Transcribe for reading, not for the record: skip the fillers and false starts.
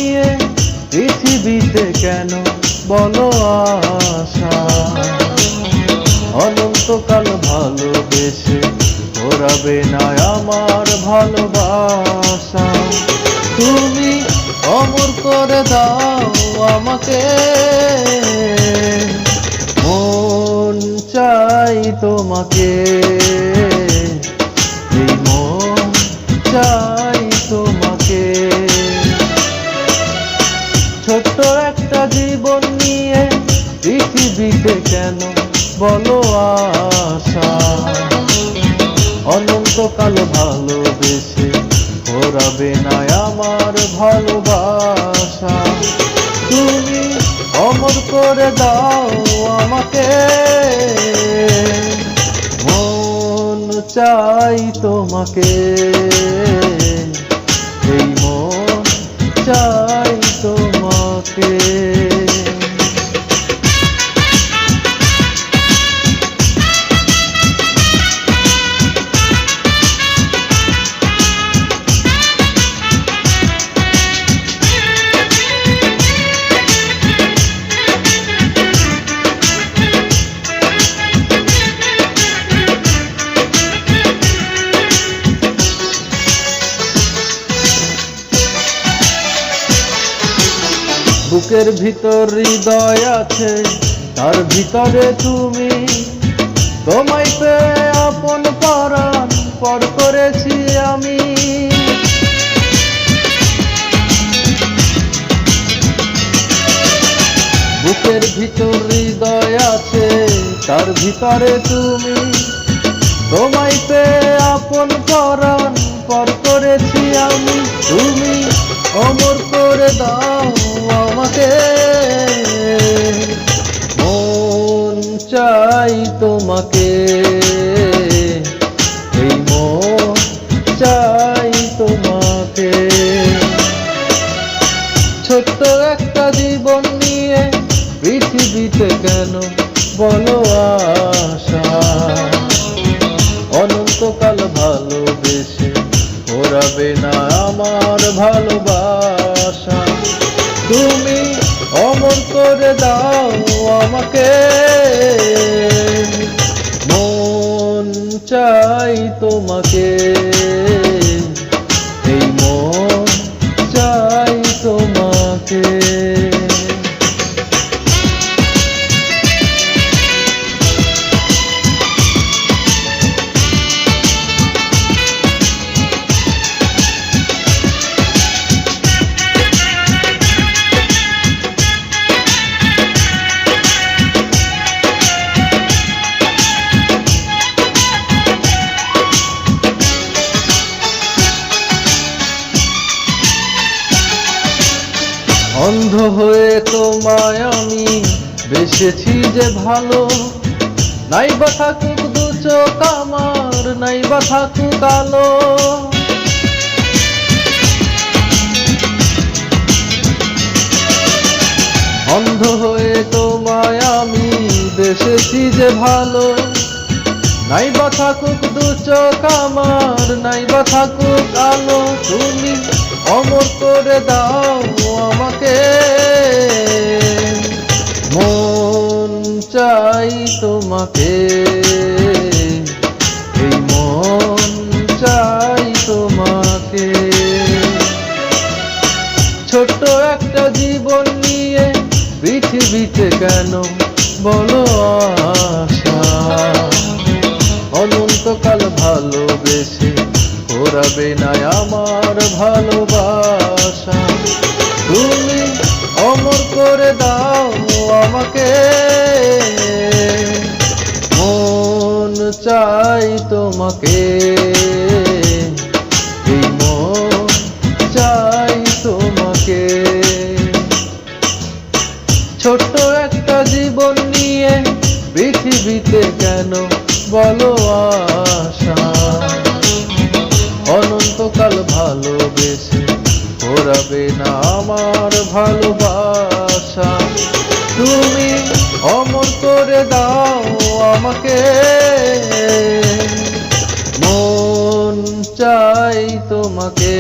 নিয়ে পৃথিবীতে কেন বলো আশা? অনন্তকাল ভালোবেসে ঘোরাবে না আমার ভালোবাসা। তুমি অমর করে দাও আমাকে, মন চাই তোমাকে, এই মন চাই তোমাকে। ছোট্ট একটা জীবন নিয়ে পৃথিবীতে কেন বলো আশা? অনন্তকাল ভালোবেসে ঘোরাবে না আমার ভালোবাসা। তুমি অমর করে দাও আমাকে, মন চাই তোমাকে, এই মন চাই তোমাকে। বুকের ভিতর হৃদয় আছে, তার ভিতরে তুমি, তোমায় পেয়ে আপন পরাণ পর করেছি আমি। বুকের ভিতর হৃদয় আছে, তার ভিতরে তুমি, তোমায় পেয়ে আপন পরাণ পর করেছি আমি। তুমি অমর করে দাও আমাকে, মন চাই তোমাকে, এই মন চাই তোমাকে। ছোট্ট একটা জীবন নিয়ে পৃথিবীতে কেন বলো আশা? অনন্তকাল ভালোবেসে ঘোরাবে না আমার ভালোবাসা। তুমি অমর করে দাও আমাকে, মন চাই তোমাকে, এই মন চাই তোমাকে। অন্ধ হয়ে তোমায় আমি বেসেছি যে ভালো, নাই বা থাকুক দু চোখ আমার, নাই বা থাকুক আলো। অন্ধ হয়ে তোমায় আমি বেসেছি যে ভালো, নাই বা থাকুক দু চোখ আমার, নাই বা থাকুক আলো। তুমি অমর করে দাও আমাকে, মন চাই তোমাকে, এই মন চাই তোমাকে। ছোট্ট একটা জীবন নিয়ে পৃথিবীতে কেন বলো আশা? অনন্তকাল ভালোবেসে ঘোরাবে না আমার ভালোবাসা। তুমি অমর করে দাও আমাকে, মন চাই তোমাকে, এই মন চাই তোমাকে। ছোট্ট একটা জীবন নিয়ে পৃথিবীতে কেন বলো আশা? অনন্তকাল ভালোবেসে ঘোরাবে না আমার ভালোবাসা। তুমি অমর করে দাও আমাকে, মন চাই তোমাকে।